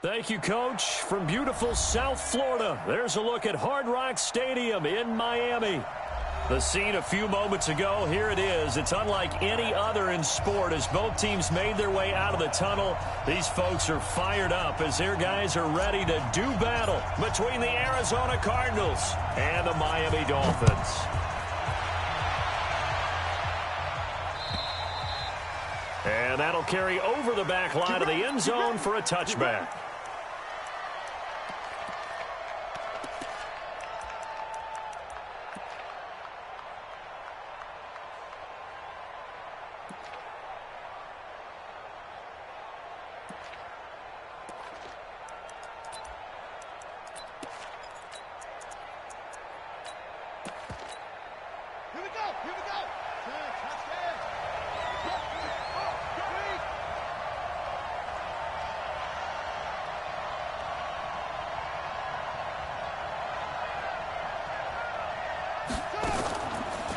Thank you, Coach. From beautiful South Florida, there's a look at Hard Rock Stadium in Miami. The scene a few moments ago, here it is. It's unlike any other in sport as both teams made their way out of the tunnel. These folks are fired up as their guys are ready to do battle between the Arizona Cardinals and the Miami Dolphins. And that'll carry over the back line of the end zone for a touchback.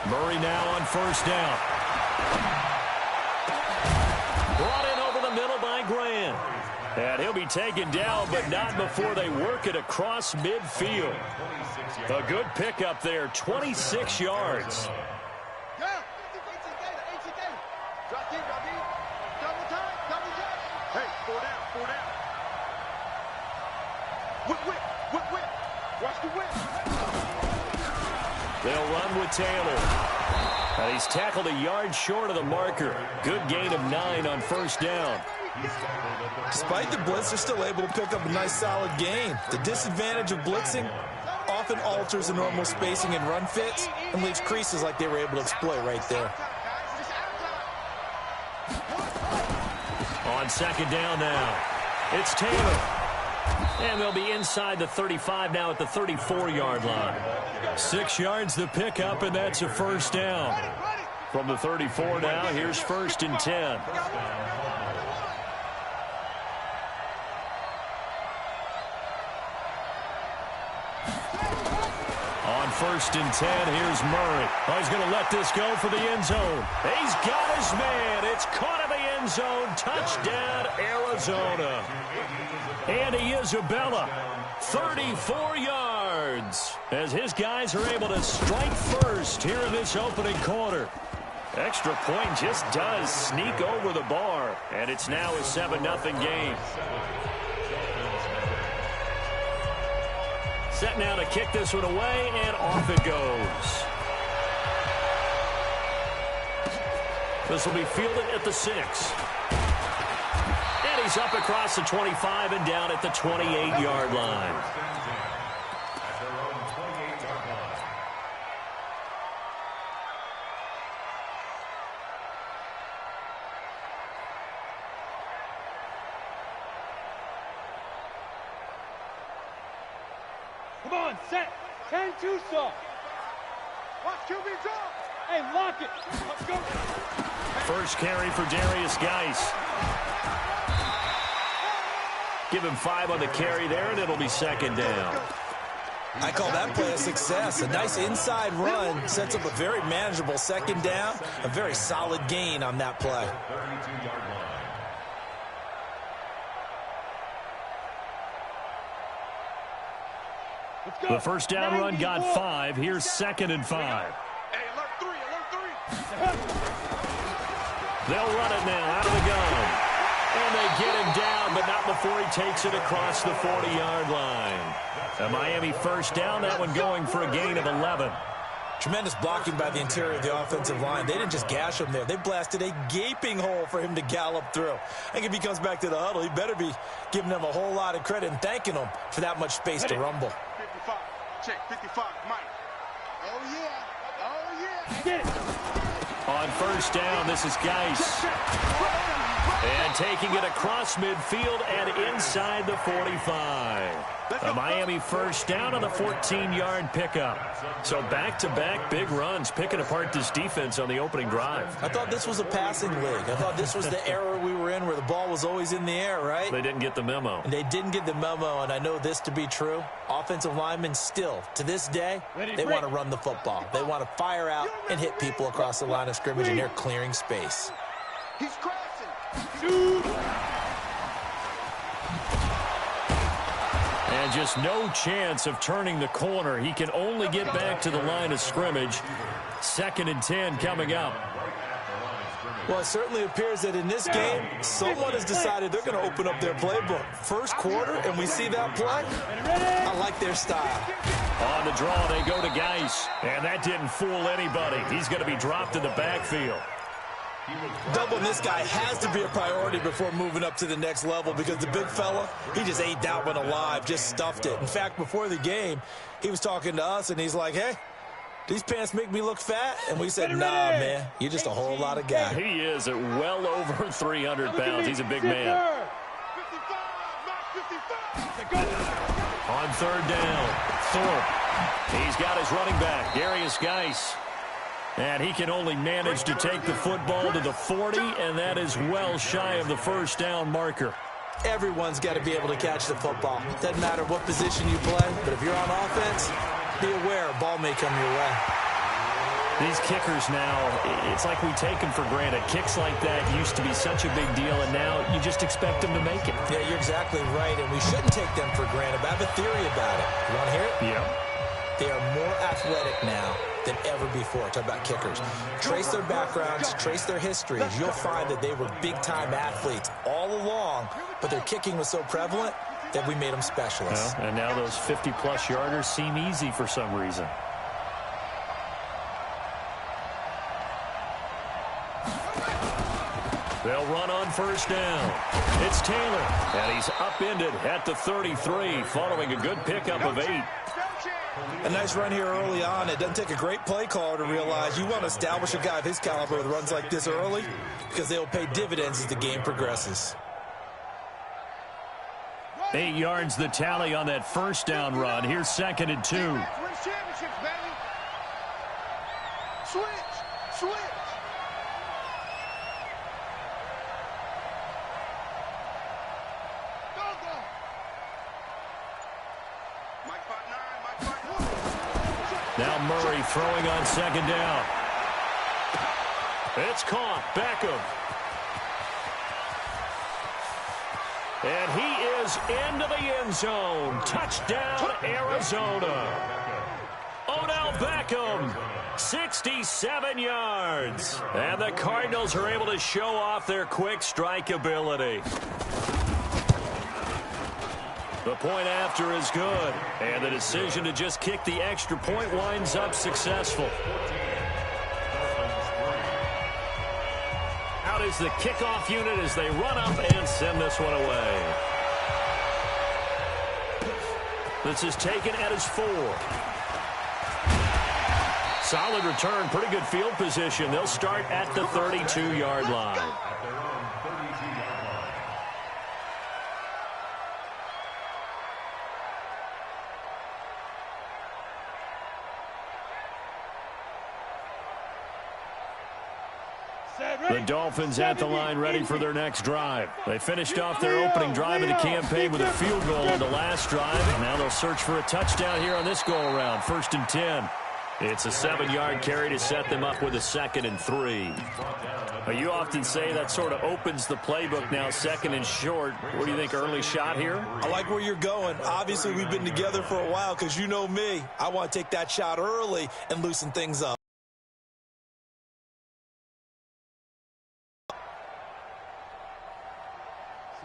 Murray now on first down. Brought in over the middle by Grant. And he'll be taken down, but not before they work it across midfield. A good pickup there, 26 yards. They'll run with Taylor. And he's tackled a yard short of the marker. Good gain of 9 on first down. Despite the blitz, they're still able to pick up a nice solid gain. The disadvantage of blitzing often alters the normal spacing and run fits and leaves creases like they were able to exploit right there. On second down now, it's Taylor. And they'll be inside the 35 now at the 34-yard line. 6 yards the pickup, and that's a first down. From the 34 now, here's first and 10. On first and 10, here's Murray. Oh, he's going to let this go for the end zone. He's got his man. It's caught in the end zone. Touchdown, Arizona. Andy Isabella, 34 yards, as his guys are able to strike first here in this opening quarter. Extra point just does sneak over the bar, and it's now a 7-0 game. Set now to kick this one away, and off it goes. This will be fielded at the 6. And he's up across the 25 and down at the 28-yard line. Come on, set. 10-2 saw. Watch QB draw. Hey, lock it. Let's go. First carry for Darius Geis. Give him 5 on the carry there, and it'll be second down. I call that play a success. A nice inside run sets up a very manageable second down. A very solid gain on that play. The first down run got 5. Here's second and 5. They'll run it now out of the gun. And they get him down, but not before he takes it across the 40-yard line. A Miami first down, that one going for a gain of 11. Tremendous blocking by the interior of the offensive line. They didn't just gash him there. They blasted a gaping hole for him to gallop through. I think if he comes back to the huddle, he better be giving them a whole lot of credit and thanking them for that much space to rumble. 55, check, 55, Mike. Oh, yeah. Oh, yeah. Get it. On first down, this is Geis. And taking it across midfield and inside the 45. A Miami first down on the 14-yard pickup. So back-to-back big runs, picking apart this defense on the opening drive. I thought this was a passing league. I thought this was the era we were in where the ball was always in the air, right? They didn't get the memo. And they didn't get the memo, and I know this to be true. Offensive linemen still, to this day, they want to run the football. They want to fire out and hit people across the line of scrimmage, and they're clearing space. He's crashing. And just no chance of turning the corner. He can only get back to the line of scrimmage. 2nd and 10 coming up. Well, it certainly appears that in this game, someone has decided they're going to open up their playbook. First quarter, and we see that play. I like their style. On the draw, they go to Geis. And that didn't fool anybody. He's going to be dropped in the backfield. Doubling this guy has to be a priority before moving up to the next level because the big fella, he just ate that one alive, just stuffed it. In fact, before the game, he was talking to us, and he's like, hey, these pants make me look fat? And we said, nah, man, you're just a whole lot of guy. He is at well over 300 pounds. He's a big man. On 3rd down, Thorpe. He's got his running back, Darius Geis. And he can only manage to take the football to the 40, and that is well shy of the 1st down marker. Everyone's got to be able to catch the football. Doesn't matter what position you play, but if you're on offense, be aware a ball may come your way. These kickers now, it's like we take them for granted. Kicks like that used to be such a big deal, and now you just expect them to make it. Yeah, you're exactly right, and we shouldn't take them for granted. But I have a theory about it. You want to hear it? Yeah. They are more athletic now than ever before. Talk about kickers. Trace their backgrounds, trace their histories. You'll find that they were big-time athletes all along, but their kicking was so prevalent that we made them specialists. Well, and now those 50-plus yarders seem easy for some reason. They'll run on 1st down. It's Taylor, and he's upended at the 33, following a good pickup of 8. A nice run here early on. It doesn't take a great play caller to realize you want to establish a guy of his caliber with runs like this early because they'll pay dividends as the game progresses. 8 yards the tally on that 1st down run. Here's 2nd and 2. Switch. Now Murray throwing on 2nd down. It's caught. Beckham. And he is into the end zone. Touchdown, Arizona. Odell Beckham, 67 yards. And the Cardinals are able to show off their quick strike ability. The point after is good, and the decision to just kick the extra point winds up successful. Out is the kickoff unit as they run up and send this one away. This is taken at his 4. Solid return, pretty good field position. They'll start at the 32-yard line. The Dolphins at the line ready for their next drive. They finished off their opening drive of the campaign with a field goal on the last drive. Now they'll search for a touchdown here on this go-around. 1st and 10. It's a 7-yard carry to set them up with a 2nd and 3. You often say that sort of opens the playbook now, 2nd and short. What do you think, early shot here? I like where you're going. Obviously, we've been together for a while because you know me. I want to take that shot early and loosen things up.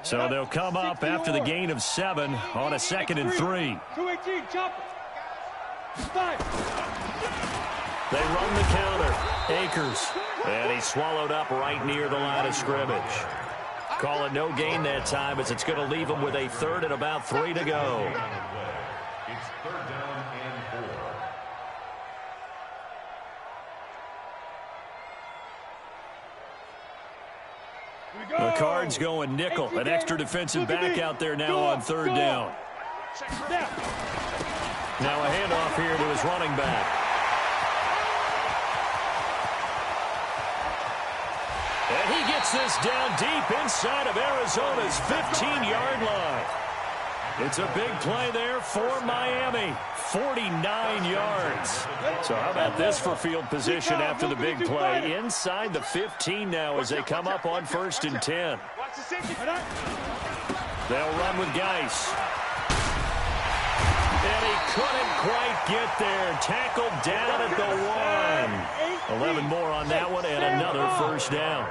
So they'll come up after the gain of 7 on a 2nd and 3. 218, chopper. 5. They run the counter. Akers. And he's swallowed up right near the line of scrimmage. Call it no gain that time as it's going to leave him with a 3rd and about 3 to go. It's 3rd down and 4. The Cards going nickel. An extra defensive back out there now on 3rd down. Now a handoff here to his running back. And he gets this down deep inside of Arizona's 15-yard line. It's a big play there for Miami. 49 yards. So how about this for field position after the big play? Inside the 15 now as they come up on 1st and 10. They'll run with Geis. And he couldn't quite get there. Tackled down at the 1. 11 more on that one and another first down.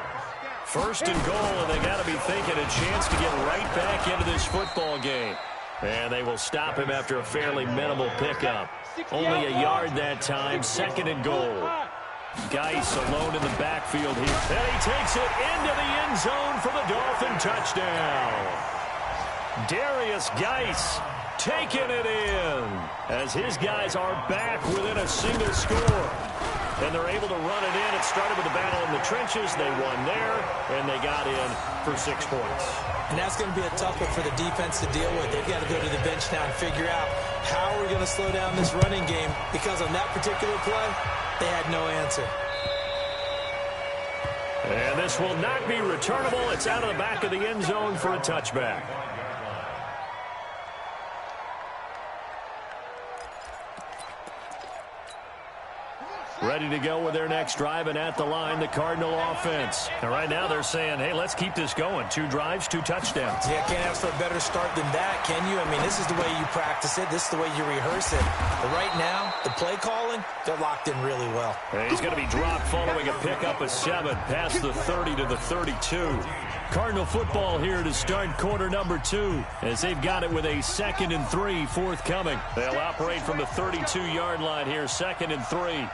First and goal, and they got to be thinking a chance to get right back into this football game. And they will stop him after a fairly minimal pickup. Only a yard that time, second and goal. Geis alone in the backfield here. And he takes it into the end zone for the Dolphin touchdown. Darius Geis taking it in as his guys are back within a single score. And they're able to run it in. It started with a battle in the trenches. They won there, and they got in for 6 points. And that's going to be a tough one for the defense to deal with. They've got to go to the bench now and figure out how we're going to slow down this running game, because on that particular play, they had no answer. And this will not be returnable. It's out of the back of the end zone for a touchback. Ready to go with their next drive, and at the line, the Cardinal offense. And right now they're saying, hey, let's keep this going. 2 drives, 2 touchdowns. Yeah, can't ask for a better start than that, can you? I mean, this is the way you practice it. This is the way you rehearse it. But right now, the play calling, they're locked in really well. And he's going to be dropped following a pickup of 7 past the 30 to the 32. Cardinal football here to start quarter number 2 as they've got it with a 2nd and 3 forthcoming. They'll operate from the 32-yard line here, 2nd and 3.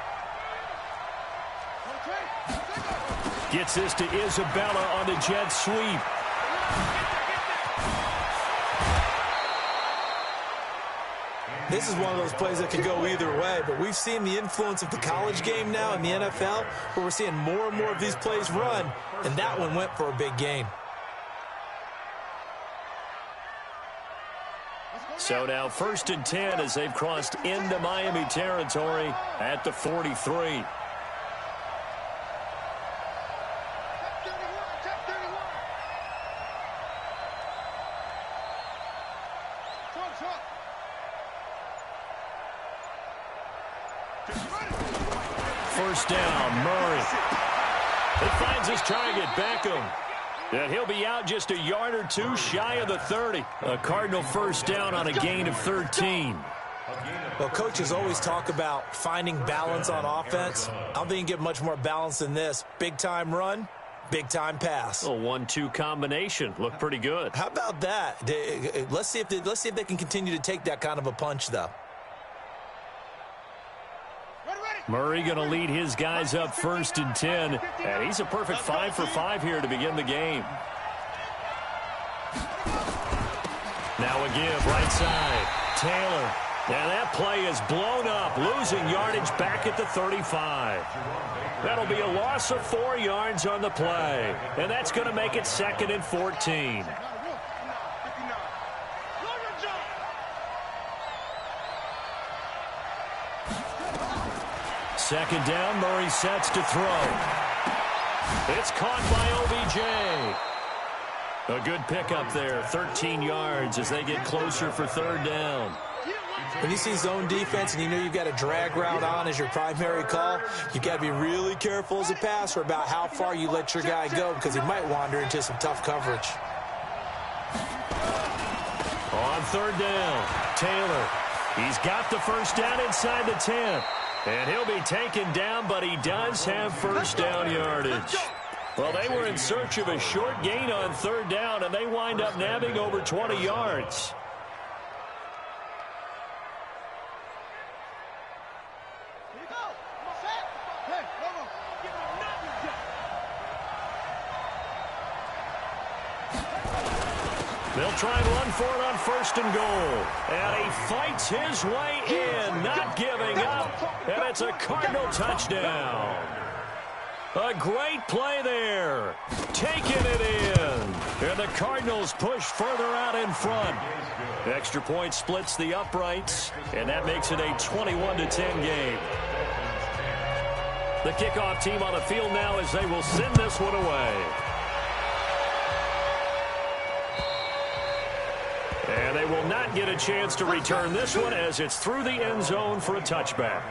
Gets this to Isabella on the jet sweep. This is one of those plays that could go either way, but we've seen the influence of the college game now in the NFL, where we're seeing more and more of these plays run, and that one went for a big gain. So now 1st and 10 as they've crossed into Miami territory at the 43. First down, Murray. He finds his target, Beckham. And he'll be out just a yard or 2 shy of the 30. A Cardinal first down on a gain of 13. Well, coaches always talk about finding balance on offense. I don't think you can get much more balance than this. Big-time run, big-time pass. A 1-2 combination. Looked pretty good. How about that? Let's see if they can continue to take that kind of a punch, though. Murray going to lead his guys up 1st and 10. And he's a perfect 5 for 5 here to begin the game. Now a give right side. Taylor. And that play is blown up, losing yardage back at the 35. That'll be a loss of 4 yards on the play. And that's going to make it 2nd and 14. Second down, Murray sets to throw. It's caught by OBJ. A good pickup there, 13 yards as they get closer for 3rd down. When you see zone defense and you know you've got a drag route on as your primary call, you've got to be really careful as a passer about how far you let your guy go, because he might wander into some tough coverage. On 3rd down, Taylor. He's got the first down inside the 10. And he'll be taken down, but he does have first down yardage. Well, they were in search of a short gain on 3rd down, and they wind up nabbing over 20 yards. They'll try and run for it on 1st and goal. And he fights his way in, not giving up. And it's a Cardinal touchdown. A great play there. Taking it in. And the Cardinals push further out in front. Extra point splits the uprights. And that makes it a 21-10 game. The kickoff team on the field now as they will send this one away. And they will not get a chance to return this one as it's through the end zone for a touchback.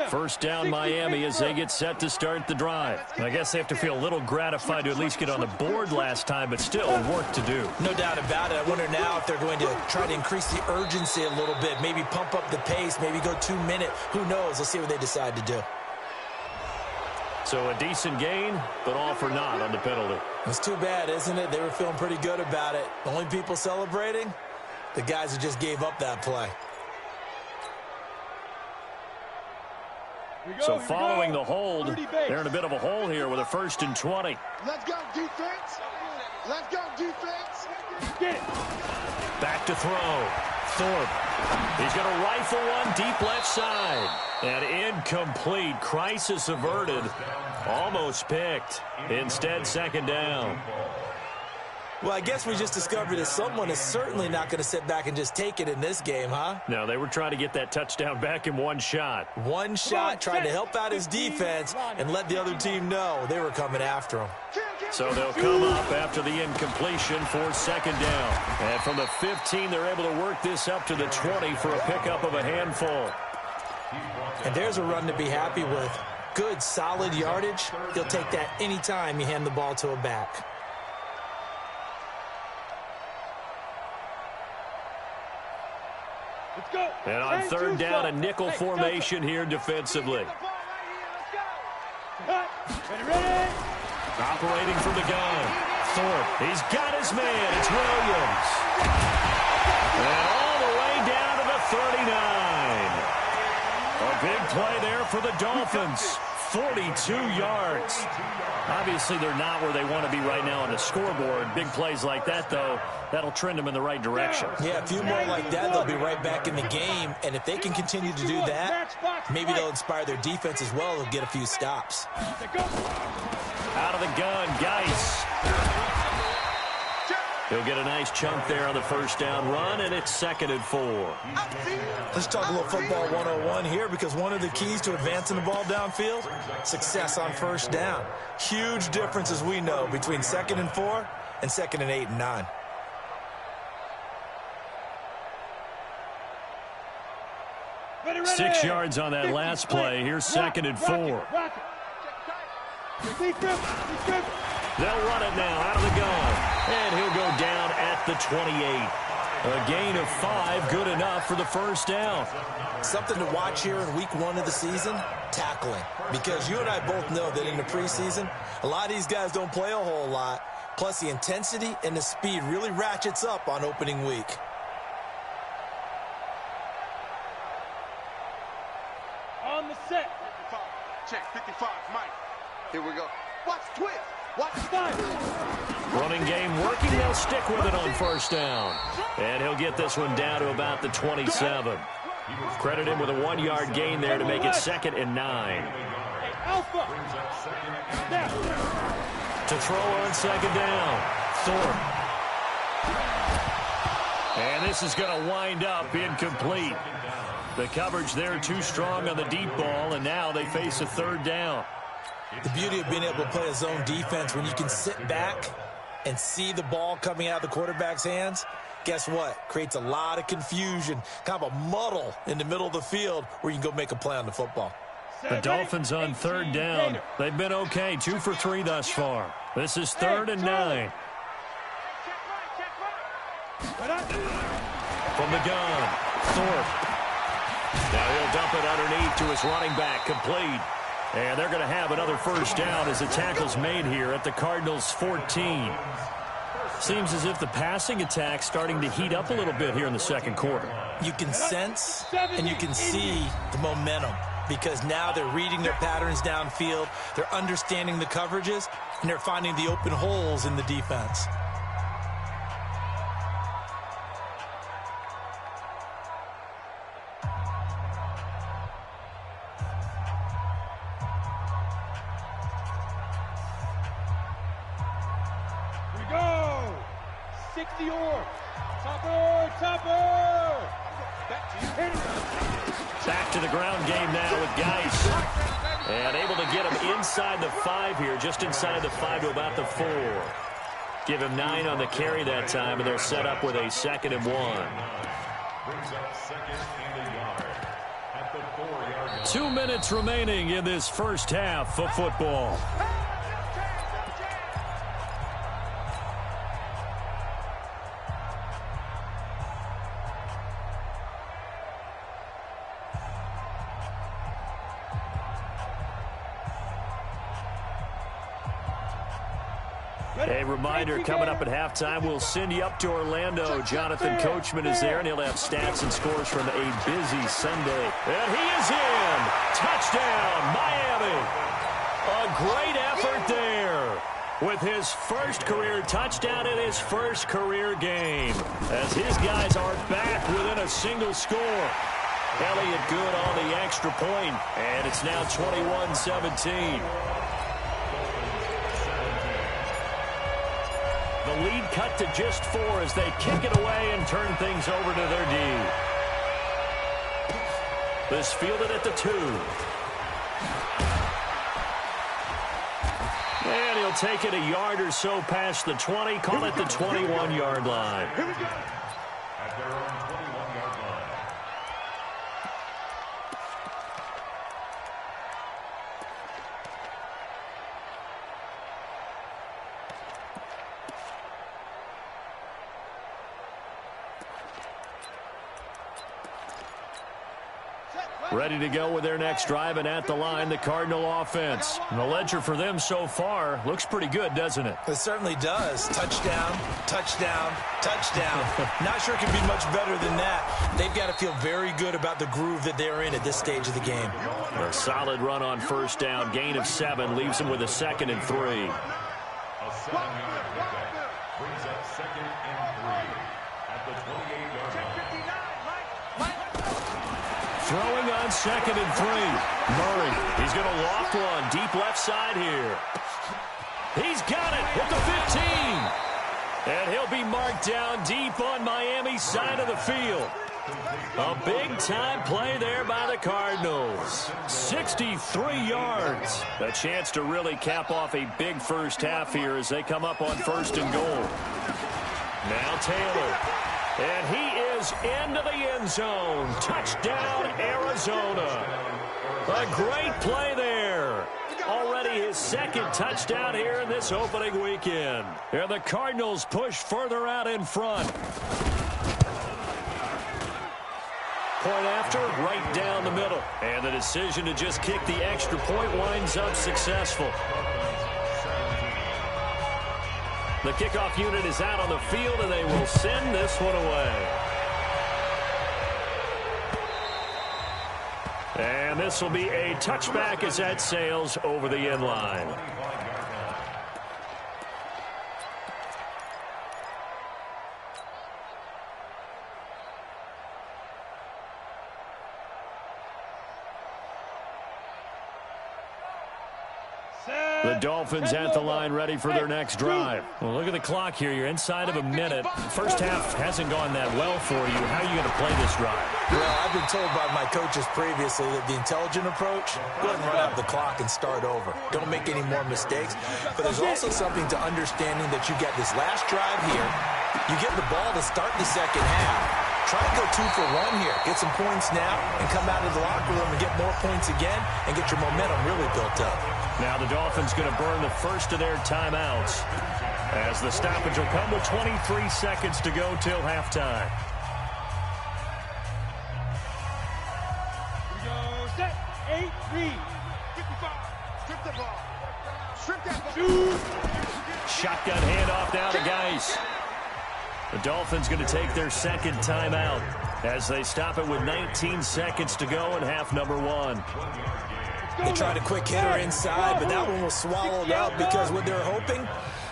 First down Miami as they get set to start the drive. I guess they have to feel a little gratified to at least get on the board last time, but still work to do. No doubt about it. I wonder now if they're going to try to increase the urgency a little bit, maybe pump up the pace, maybe go 2 minute. Who knows? Let's see what they decide to do. So a decent gain, but all for naught on the penalty. It's too bad, isn't it? They were feeling pretty good about it. The only people celebrating, the guys who just gave up that play. So following the hold, they're in a bit of a hole here with a 1st and 20. Let's go, defense. Let's go, defense. Get it. Back to throw. Thorpe. He's going to rifle one deep left side. And incomplete. Crisis averted. Almost picked. Instead, 2nd down. Well, I guess we just discovered that someone is certainly not going to sit back and just take it in this game, huh? No, they were trying to get that touchdown back in one shot. One shot, trying to help out his defense and let the other team know they were coming after him. So they'll come up after the incompletion for 2nd down. And from the 15, they're able to work this up to the 20 for a pickup of a handful. And there's a run to be happy with. Good, solid yardage. He'll take that anytime you hand the ball to a back. Let's go. And on 3rd down, a nickel formation here defensively. Ready. Operating from the gun. Thorpe. He's got his man. It's Williams. And all the way down to the 39. A big play there for the Dolphins. 42 yards. Obviously, they're not where they want to be right now on the scoreboard. Big plays like that, though, that'll trend them in the right direction. Yeah, a few more like that, they'll be right back in the game. And if they can continue to do that, maybe they'll inspire their defense as well. They'll get a few stops. Out of the gun, Geis. He'll get a nice chunk there on the 1st down run, and it's 2nd and 4. Let's talk a little football 101 here, because one of the keys to advancing the ball downfield, success on 1st down. Huge difference, as we know, between 2nd and 4 and 2nd and 8 and 9. Ready. 6 yards on that last play. Here's 2nd and 4. They'll run it now out of the gun. And he'll go down at the 28. A gain of 5, good enough for the 1st down. Something to watch here in week 1 of the season, tackling. Because you and I both know that in the preseason, a lot of these guys don't play a whole lot. Plus, the intensity and the speed really ratchets up on opening week. On the set. 55. Check, 55, Mike. Here we go. Watch twist. Watch Five. Running game working. They'll stick with it on 1st down. And he'll get this one down to about the 27. Credit him with a 1-yard gain there to make it 2nd and 9. Alpha. Now. To throw on 2nd down. Thorpe. And this is going to wind up incomplete. The coverage there too strong on the deep ball, and now they face a 3rd down. The beauty of being able to play a zone defense, when you can sit back and see the ball coming out of the quarterback's hands, guess what? Creates a lot of confusion, kind of a muddle in the middle of the field where you can go make a play on the football. The Dolphins on 3rd down. They've been okay, 2 for 3 thus far. This is 3rd and 9. From the gun, Thorpe. Now he'll dump it underneath to his running back, complete. And they're going to have another 1st down as the tackle's made here at the Cardinals' 14. Seems as if the passing attack's starting to heat up a little bit here in the 2nd quarter. You can sense and you can see the momentum, because now they're reading their patterns downfield, they're understanding the coverages, and they're finding the open holes in the defense. Back to the ground game now with Geis. And able to get him inside the 5 here, just inside the 5 to about the 4. Give him 9 on the carry that time, and they'll set up with a 2nd and 1. 2 minutes remaining in this first half of football. A reminder, coming up at halftime, we'll send you up to Orlando. Jonathan Coachman is there, and he'll have stats and scores from a busy Sunday. And he is in. Touchdown, Miami. A great effort there with his first career touchdown in his first career game, as his guys are back within a single score. Elliott good on the extra point, and it's now 21-17. The lead cut to just 4 as they kick it away and turn things over to their D. This fielded at the 2. And he'll take it a yard or so past the 20, call it the 21-yard line. Here we go. At their own 21-yard line. Ready to go with their next drive, and at the line, the Cardinal offense. And the ledger for them so far looks pretty good, doesn't it? It certainly does. Touchdown, touchdown, touchdown. Not sure it can be much better than that. They've got to feel very good about the groove that they're in at this stage of the game. A solid run on first down. Gain of 7 leaves them with a 2nd and 3. A 7-yard pickup brings up 2nd and 3 at the 28-yard line. Throwing on 2nd and 3. Murray, he's going to loft one deep left side here. He's got it with the 15. And he'll be marked down deep on Miami's side of the field. A big-time play there by the Cardinals. 63 yards. A chance to really cap off a big first half here as they come up on 1st and goal. Now Taylor. And he is into the end zone. Touchdown, Arizona. A great play there. Already his 2nd touchdown here in this opening weekend. And the Cardinals push further out in front. Point after, right down the middle. And the decision to just kick the extra point winds up successful. The kickoff unit is out on the field, and they will send this one away. And this will be a touchback as that sails over the end line. The Dolphins at the line, ready for their next drive. Well, look at the clock here. You're inside of a minute. First half hasn't gone that well for you. How are you going to play this drive? Well, I've been told by my coaches previously that the intelligent approach, go ahead and run out the clock and start over. Don't make any more mistakes. But there's also something to understanding that you got this last drive here. You get the ball to start the second half. Try to go 2 for 1 here. Get some points now and come out of the locker room and get more points again and get your momentum really built up. Now the Dolphins going to burn the first of their timeouts as the stoppage will come with 23 seconds to go till halftime. Here we go. Set. 8 lead. 55. Strip the ball. Strip that ball. Shoot. Shotgun handoff now to Geis. The Dolphins going to take their 2nd timeout as they stop it with 19 seconds to go in half number 1. They tried a quick hitter inside, but that one was swallowed up because what they're hoping,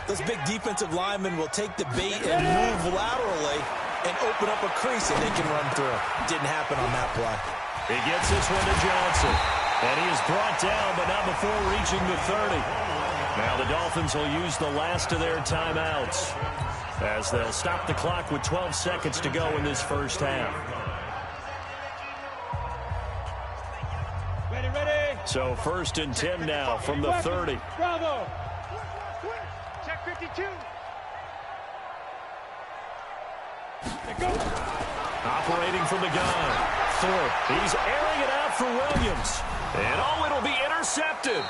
those big defensive linemen will take the bait and move laterally and open up a crease that they can run through. Didn't happen on that play. He gets this one to Johnson. And he is brought down, but not before reaching the 30. Now the Dolphins will use the last of their timeouts as they'll stop the clock with 12 seconds to go in this first half. Ready, ready. So 1st and 10 now from the 30. Bravo. Check 52. Operating from the gun. Thorpe. He's airing it out for Williams. And, oh, it'll be intercepted.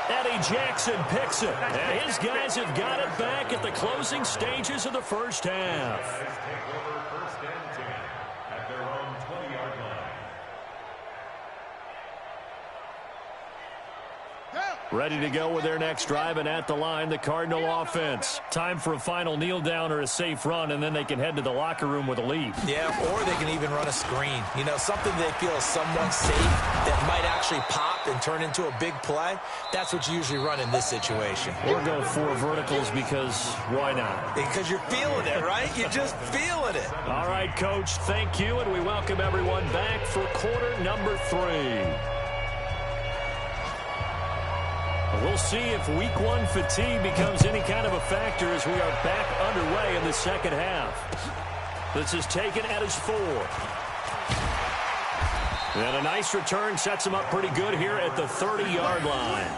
Eddie Jackson picks it. And his guys have got it back at the closing stages of the first half. Take over first and 10 at their own 20-yard line. Ready to go with their next drive, and at the line, the Cardinal offense. Time for a final kneel down or a safe run, and then they can head to the locker room with a lead. Yeah, or they can even run a screen. You know, something they feel is somewhat safe that might actually pop and turn into a big play. That's what you usually run in this situation. Or go 4 verticals because why not? Because you're feeling it, right? You're just feeling it. All right, Coach, thank you, and we welcome everyone back for quarter number 3. We'll see if week 1 fatigue becomes any kind of a factor as we are back underway in the second half. This is taken at his 4. And a nice return sets him up pretty good here at the 30-yard line.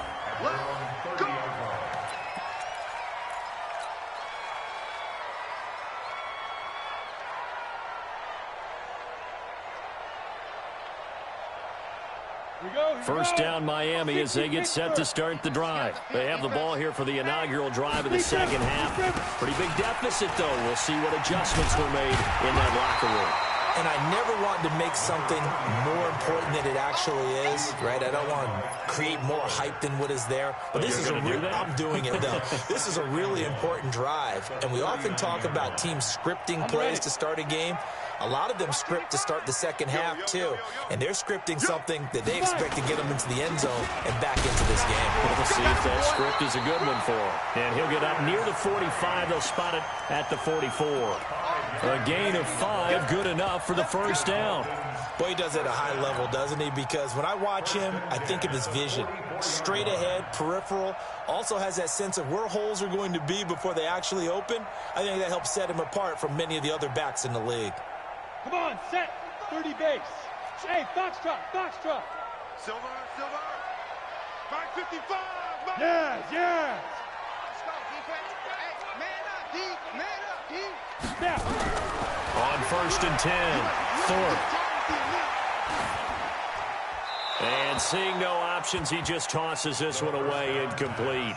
Let's go. First down Miami as they get set to start the drive. They have the ball here for the inaugural drive of the second half. Pretty big deficit, though. We'll see what adjustments were made in that locker room. And I never want to make something more important than it actually is, right? I don't want to create more hype than what is there. But this is I'm doing it, though. This is a really important drive. And we often talk about teams scripting plays to start a game. A lot of them script to start the second half, too. And they're scripting something that they expect to get them into the end zone and back into this game. We'll see if that script is a good one for him. And he'll get up near the 45. They'll spot it at the 44. A gain of 5, good enough for the first down. Boy, he does it at a high level, doesn't he? Because when I watch him, I think of his vision. Straight ahead, peripheral. Also has that sense of where holes are going to be before they actually open. I think that helps set him apart from many of the other backs in the league. Come on, set. 30 base. Hey, foxtrot, foxtrot. Silver, silver. Mark 55. Mark. Yes, yes. Let's go, defense. Hey, man up, D. Man up, D. Snap. On first and 10, Thorpe. And seeing no options, he just tosses this one away, incomplete.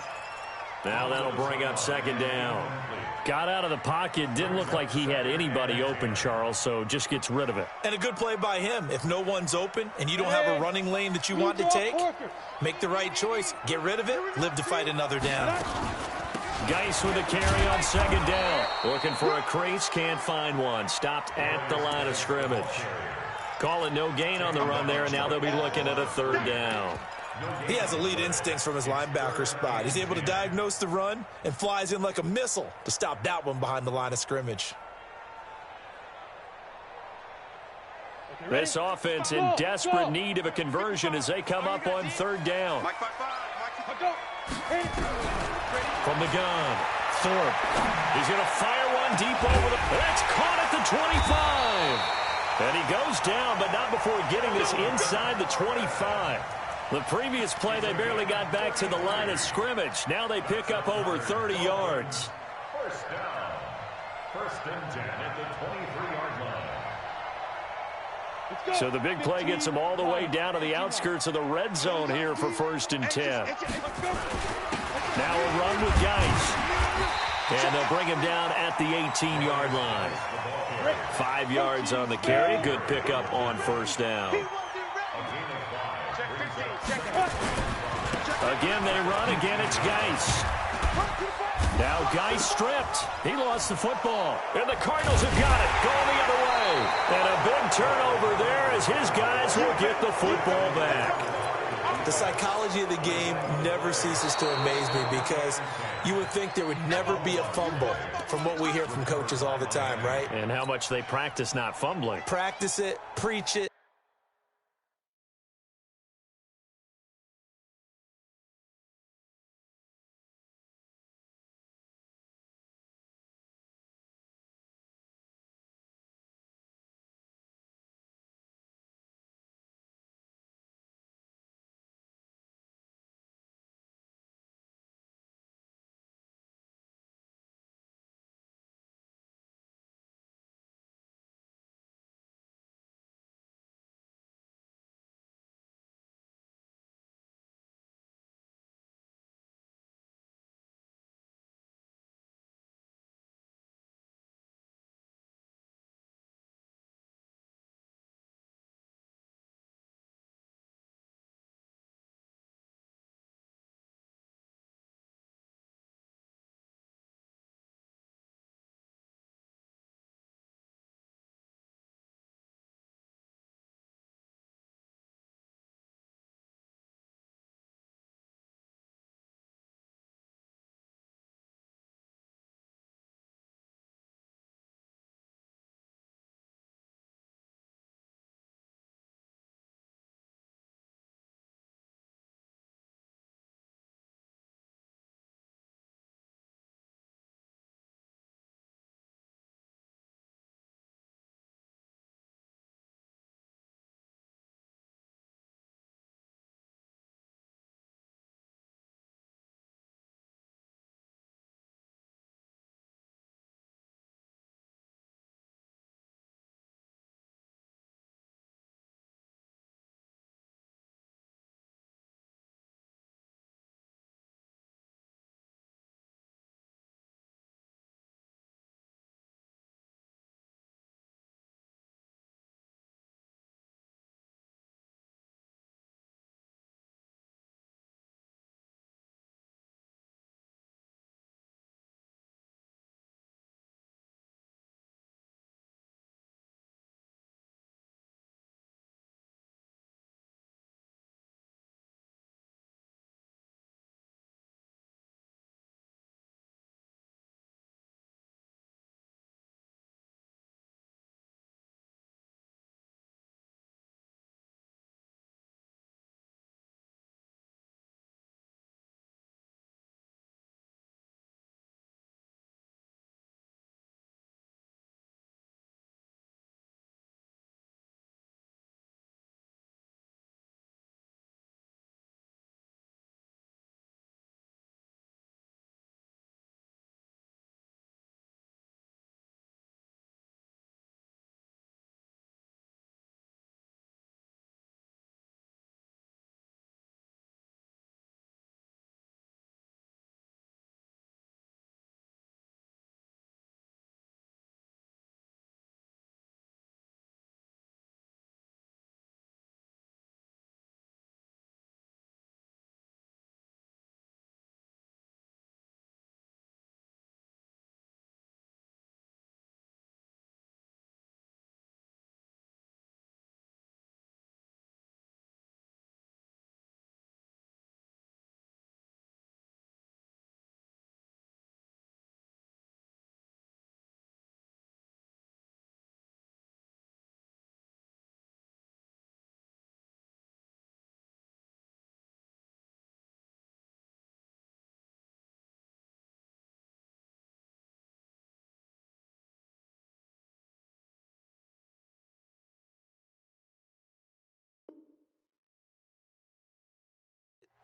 Now that'll bring up second down. Got out of the pocket, didn't look like he had anybody open, Charles, so just gets rid of it. And a good play by him. If no one's open and you don't have a running lane that you want to take, make the right choice. Get rid of it, live to fight another down. Geis with a carry on second down. Looking for a crease, can't find one. Stopped at the line of scrimmage. Calling no gain on the run there, and now they'll be looking at a third down. He has elite instincts from his linebacker spot. He's able to diagnose the run and flies in like a missile to stop that one behind the line of scrimmage. This offense in desperate need of a conversion as they come up on third down. From the gun, Thorpe. He's going to fire one deep over the... That's caught at the 25. And he goes down, but not before getting this inside the 25. The previous play, they barely got back to the line of scrimmage. Now they pick up over 30 yards. First down. First and 10 at the 23-yard line. So the big play gets them all the way down to the outskirts of the red zone here for first and 10. Now a run with Geis. And they'll bring him down at the 18-yard line. 5 yards on the carry. Good pickup on first down. Again, they run. Again, it's Geis. Now Geis stripped. He lost the football. And the Cardinals have got it. Going the other way. And a big turnover there as his guys will get the football back. The psychology of the game never ceases to amaze me because you would think there would never be a fumble from what we hear from coaches all the time, right? And how much they practice not fumbling. Practice it, preach it.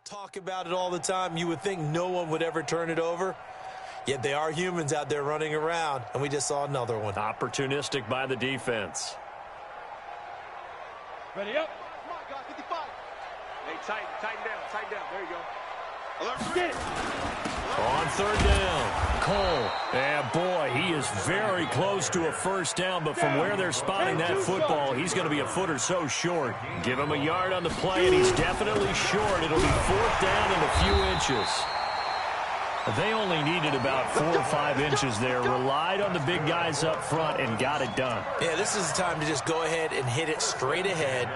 Talk about it all the time. You would think no one would ever turn it over. Yet they are humans out there running around, and we just saw another one. Opportunistic by the defense. Ready up. Come on, guys, 55. Hey, tighten down. There you go. Alert, Get it. On third down, Cole. And boy, he is very close to a first down, but from where they're spotting that football, he's going to be a foot or so short. Give him a yard on the play, and he's definitely short. It'll be fourth down and a few inches. They only needed about 4 or 5 inches there, relied on the big guys up front, and got it done. Yeah, this is the time to just go ahead and hit it straight ahead.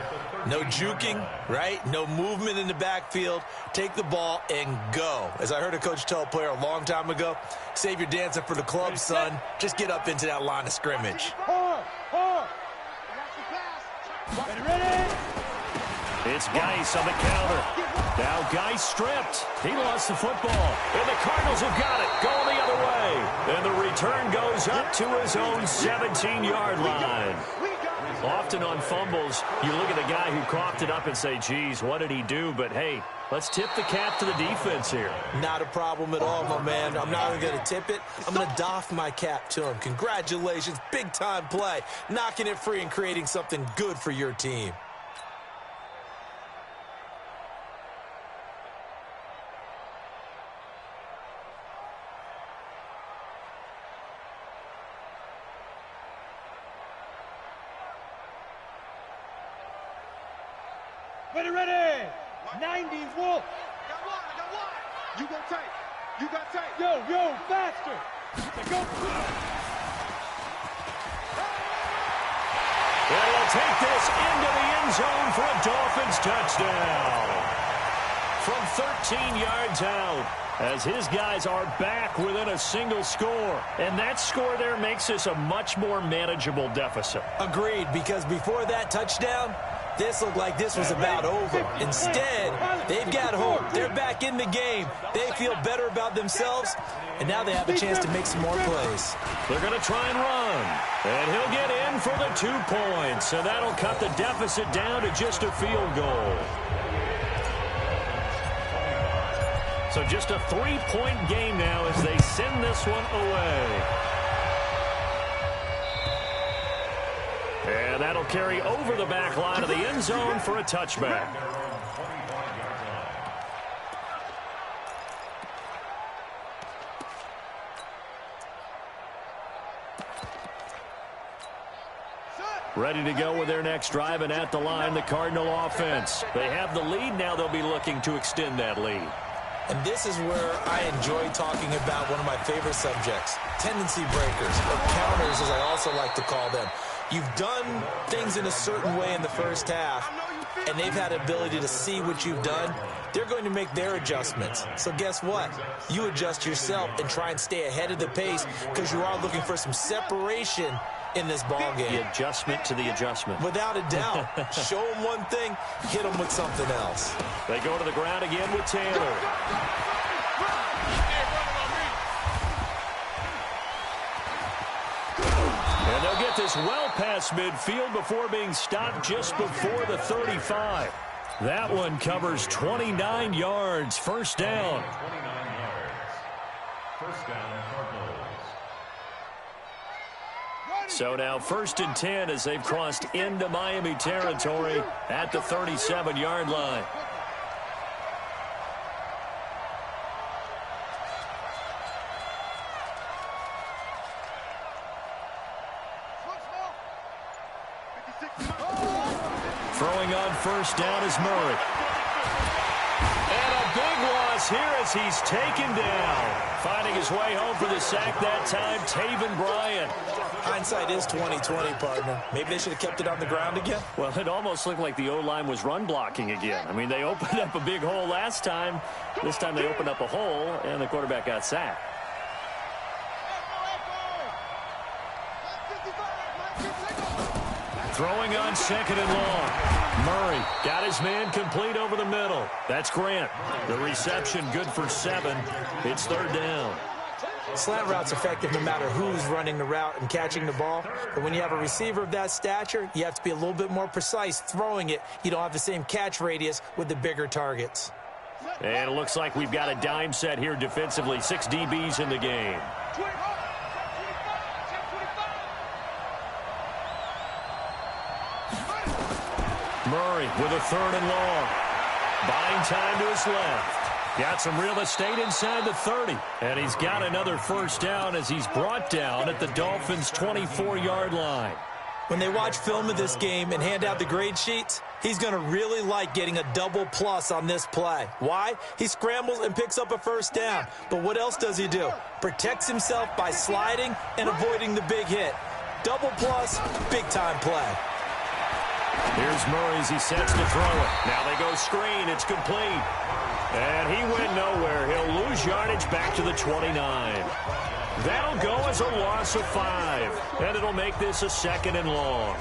No juking, right? No movement in the backfield. Take the ball and go. As I heard a coach tell a player a long time ago, save your dancing for the club, son. Just get up into that line of scrimmage. Hard. Ready. It's Geis on the counter. Now Geis stripped. He lost the football. And the Cardinals have got it. Going the other way. And the return goes up to his own 17-yard line. Often on fumbles, you look at the guy who coughed it up and say, geez, what did he do? But, hey, let's tip the cap to the defense here. Not a problem at all, my man. I'm not even going to tip it. I'm going to doff my cap to him. Congratulations. Big-time play. Knocking it free and creating something good for your team. Ready. 90 Wolf. I got one. You got tight. Yo, faster. Go. And he'll take this into the end zone for a Dolphins touchdown. From 13 yards out, as his guys are back within a single score. And that score there makes this a much more manageable deficit. Agreed, because before that touchdown, this looked like this was about over. Instead, they've got hope. They're back in the game. They feel better about themselves, and now they have a chance to make some more plays. They're going to try and run. And he'll get in for the 2 points. And that'll cut the deficit down to just a field goal. So just a 3-point game now as they send this one away. And that'll carry over the back line of the end zone for a touchback. Ready to go with their next drive, and at the line, the Cardinal offense. They have the lead. Now they'll be looking to extend that lead. And this is where I enjoy talking about one of my favorite subjects, tendency breakers, or counters, as I also like to call them. You've done things in a certain way in the first half, and they've had the ability to see what you've done. They're going to make their adjustments. So guess what? You adjust yourself and try and stay ahead of the pace because you are looking for some separation in this ball game. The adjustment to the adjustment. Without a doubt. Show them one thing, hit them with something else. They go to the ground again with Taylor. And they'll get this well past midfield before being stopped just before the 35. That one covers 29 yards. First down. 29 yards. First down, Cardinals. So now 1st and 10 as they've crossed into Miami territory at the 37-yard line. Throwing on first down is Murray. And a big loss here as he's taken down. Finding his way home for the sack that time, Taven Bryan. Hindsight is 20/20, partner. Maybe they should have kept it on the ground again. Well, it almost looked like the O-line was run blocking again. I mean, they opened up a big hole last time. This time they opened up a hole, and the quarterback got sacked. Throwing on 2nd and long. Murray got his man complete over the middle. That's Grant. The reception good for 7. It's 3rd down. Slant route's effective no matter who's running the route and catching the ball. But when you have a receiver of that stature, you have to be a little bit more precise throwing it. You don't have the same catch radius with the bigger targets. And it looks like we've got a dime set here defensively. 6 DBs in the game. Murray with a 3rd and long. Buying time to his left. Got some real estate inside the 30. And he's got another first down as he's brought down at the Dolphins' 24-yard line. When they watch film of this game and hand out the grade sheets, he's going to really like getting a double plus on this play. Why? He scrambles and picks up a first down. But what else does he do? Protects himself by sliding and avoiding the big hit. Double plus, big-time play. Here's Murray as he sets to throw it. Now they go screen. It's complete. And he went nowhere. He'll lose yardage back to the 29. That'll go as a loss of 5. And it'll make this a 2nd and long.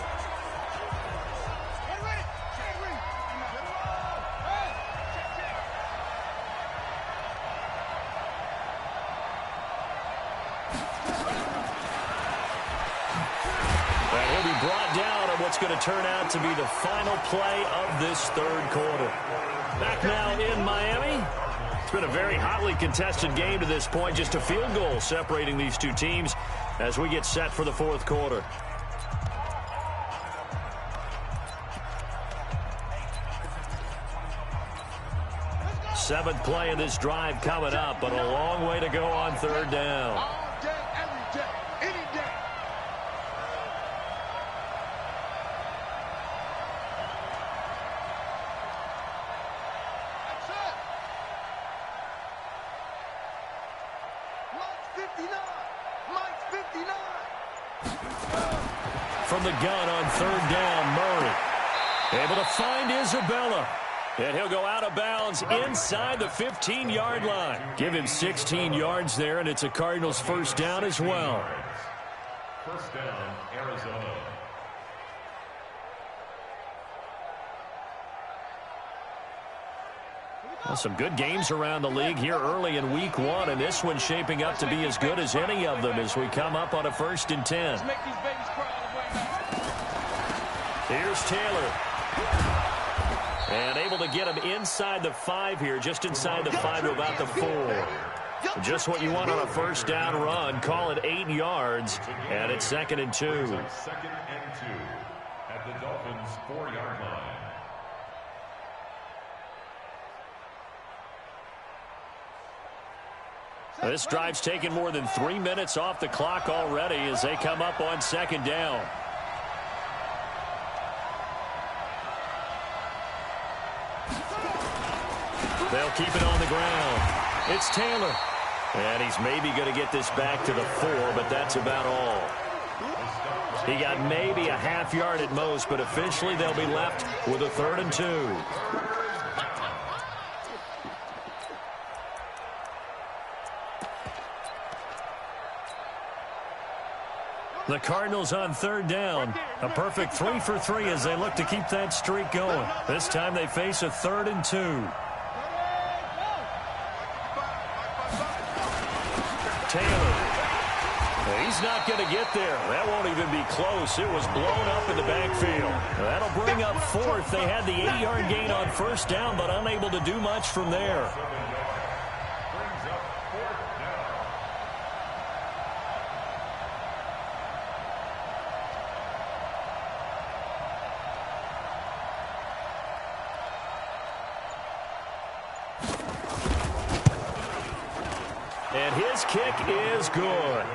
And he'll be brought down on what's going to turn out to be the final play of this 3rd quarter. Back now in Miami. It's been a very hotly contested game to this point. Just a field goal separating these two teams as we get set for the 4th quarter. Seventh play of this drive coming up, but a long way to go on 3rd down. All day, every day, any day. From the gun on 3rd down, Murray. Able to find Isabella. And he'll go out of bounds inside the 15-yard line. Give him 16 yards there, and it's a Cardinals first down as well. First down, Arizona. Well, some good games around the league here early in week 1, and this one's shaping up to be as good as any of them as we come up on a 1st and 10. Here's Taylor. And able to get him inside the 5 here, just inside the 5 to about the 4. Just what you want on a first down run. Call it 8 yards, and it's 2nd and 2. 2nd and 2 at the Dolphins' 4-yard line. This drive's taken more than 3 minutes off the clock already as they come up on 2nd down. They'll keep it on the ground. It's Taylor. And he's maybe going to get this back to the 4, but that's about all. He got maybe a half yard at most, but officially they'll be left with a 3rd and 2. The Cardinals on 3rd down. A perfect 3 for 3 as they look to keep that streak going. This time they face a 3rd and 2. Taylor. He's not going to get there. That won't even be close. It was blown up in the backfield. That'll bring up 4th. They had the 8-yard gain on first down, but unable to do much from there. And his kick is good.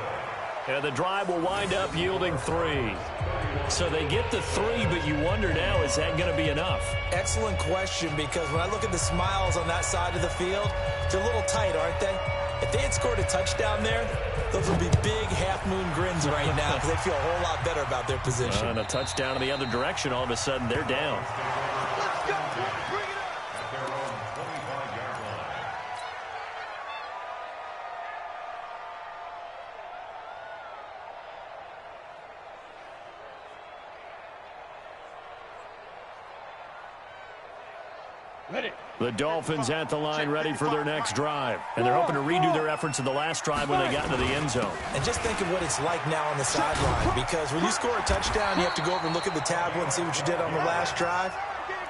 And the drive will wind up yielding 3. So they get the 3, but you wonder now, is that going to be enough? Excellent question, because when I look at the smiles on that side of the field, they're a little tight, aren't they? If they had scored a touchdown there, those would be big half-moon grins right now because they feel a whole lot better about their position. And a touchdown in the other direction, all of a sudden they're down. Let's go. Bring it up. At their own 25-yard line. The Dolphins at the line ready for their next drive. And they're hoping to redo their efforts in the last drive when they got into the end zone. And just think of what it's like now on the sideline, because when you score a touchdown, you have to go over and look at the tablet and see what you did on the last drive.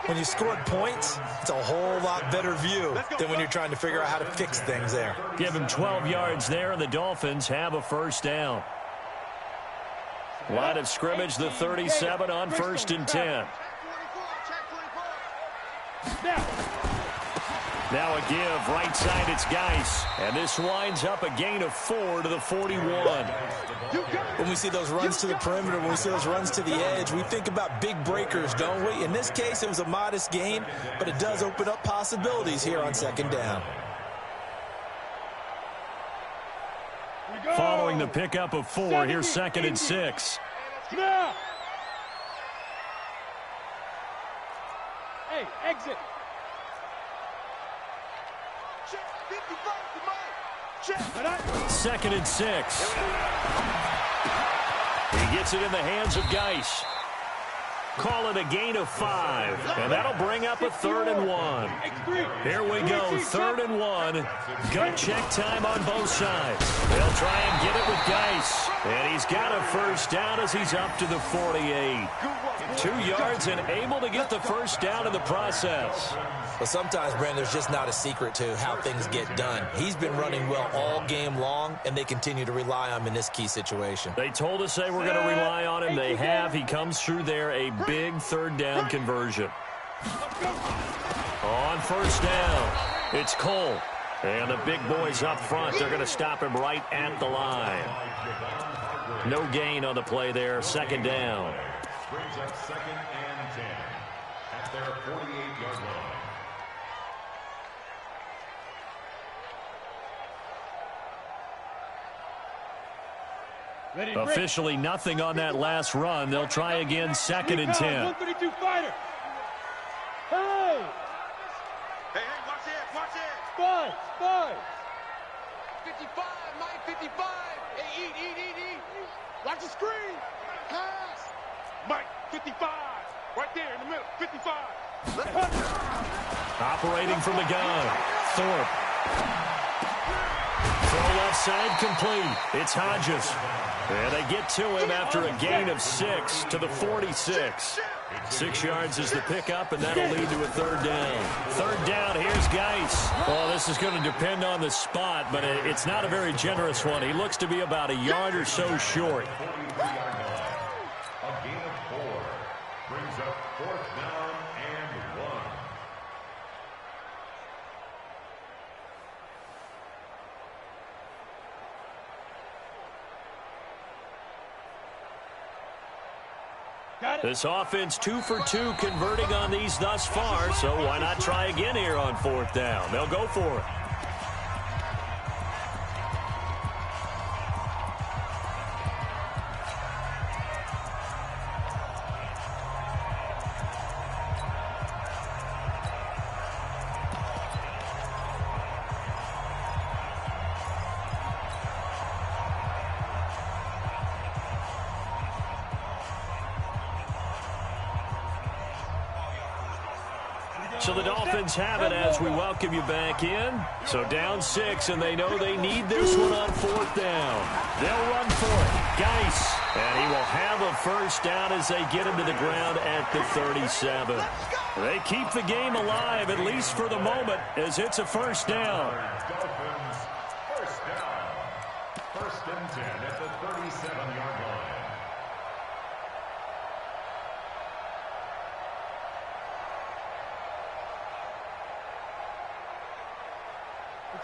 When you scored points, it's a whole lot better view than when you're trying to figure out how to fix things there. Give him 12 yards there, and the Dolphins have a first down. Line of scrimmage, the 37 on 1st and 10. Now a give, right side, it's Geis. And this winds up a gain of 4 to the 41. When we see those runs to the perimeter, when we see those runs to the edge, we think about big breakers, don't we? In this case, it was a modest gain, but it does open up possibilities here on 2nd down. Following the pickup of 4, here's 2nd and 6. Now. Hey, exit. Check 55 to Mike. Check. 2nd and 6. He gets it in the hands of Geis. Call it a gain of 5, and that'll bring up a 3rd and 1. Here we go, 3rd and 1. Gut check time on both sides. They'll try and get it with Geis, and he's got a first down as he's up to the 48. 2 yards and able to get the first down in the process. But sometimes, Brandon, there's just not a secret to how things get done. He's been running well all game long, and they continue to rely on him in this key situation. They told us they were going to rely on him. They have. He comes through there, a big 3rd down conversion. On 1st down, it's Cole. And the big boys up front, they're going to stop him right at the line. No gain on the play there, 2nd down. Brings up 2nd and 10 at their 48-yard line. Officially nothing on that last run. They'll try again, 2nd and 10. 132 fighter. Hey! Hey, watch it, watch it. Spy. 55, Mike, 55. Hey, eat. Watch the screen. Pass. Mike, 55. Right there in the middle, 55. Operating from the gun, Thorpe. Throw left side complete. It's Hodges. And they get to him after a gain of 6 to the 46. 6 yards is the pickup, and that'll lead to a 3rd down. 3rd down, here's Geis. Well, this is going to depend on the spot, but it's not a very generous one. He looks to be about a yard or so short. A gain of 4 brings up 4th down and 1. This offense 2 for 2 converting on these thus far, so why not try again here on 4th down? They'll go for it. So the Dolphins have it as we welcome you back in. So down 6, and they know they need this one on 4th down. They'll run for it. Geis. And he will have a first down as they get him to the ground at the 37. They keep the game alive, at least for the moment, as it's a first down. Dolphins, first down. 1st and 10 at the 37-yard line.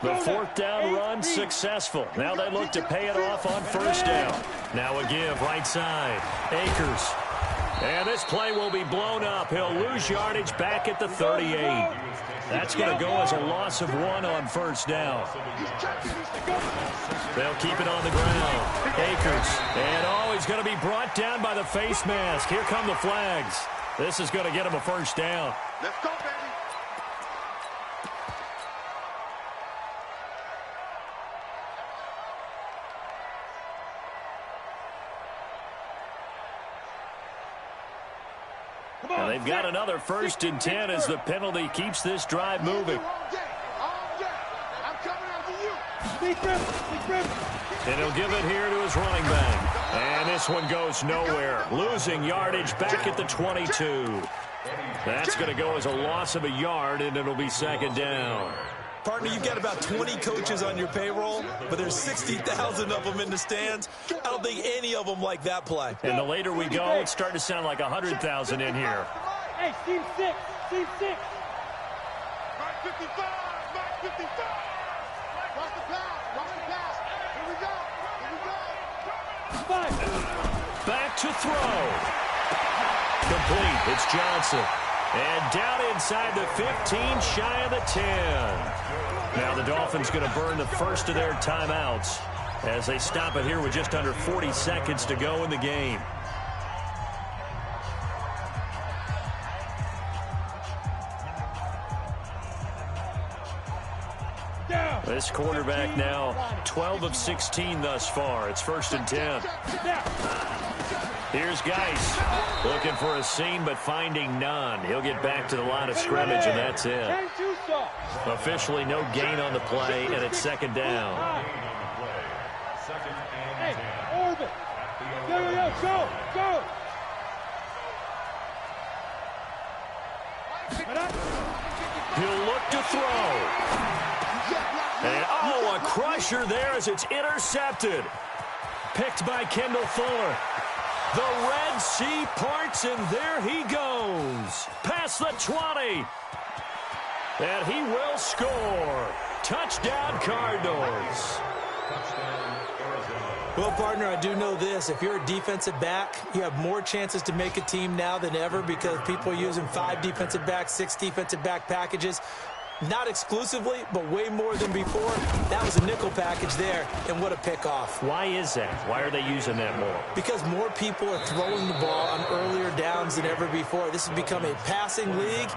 The 4th down run successful. Now they look to pay it off on 1st down. Now a give, right side. Akers. And this play will be blown up. He'll lose yardage back at the 38. That's going to go as a loss of 1 on 1st down. They'll keep it on the ground. Akers. And he's going to be brought down by the face mask. Here come the flags. This is going to get him a first down. Let's go, baby. And they've got another 1st and 10 as the penalty keeps this drive moving. And he'll give it here to his running back. And this one goes nowhere. Losing yardage back at the 22. That's going to go as a loss of a yard, and it'll be second down. Partner, you've got about 20 coaches on your payroll, but there's 60,000 of them in the stands. I don't think any of them like that play. And the later we go, it's starting to sound like 100,000 in here. Hey, team 6, team 6. Mike 55, Mike 55. Watch the pass, watch the pass. Here we go, here we go. 5. Back to throw. Complete. It's Johnson. And down inside the 15, shy of the 10. Now the Dolphins going to burn the first of their timeouts as they stop it here with just under 40 seconds to go in the game. This quarterback now 12 of 16 thus far. It's 1st and 10. Here's Geis looking for a seam but finding none. He'll get back to the line of scrimmage, and that's it. Officially no gain on the play, and it's second down. Hey, Orbit. Go, go. He'll look to throw. And, oh, a crusher there as it's intercepted. Picked by Kendall Fuller. The Red Sea parts, and there he goes. Past the 20. And he will score. Touchdown, Cardinals. Well, partner, I do know this. If you're a defensive back, you have more chances to make a team now than ever because people are using 5 defensive backs, 6 defensive back packages. Not exclusively, but way more than before. That was a nickel package there, and what a pickoff. Why is that? Why are they using that more? Because more people are throwing the ball on earlier downs than ever before. This has become a passing league.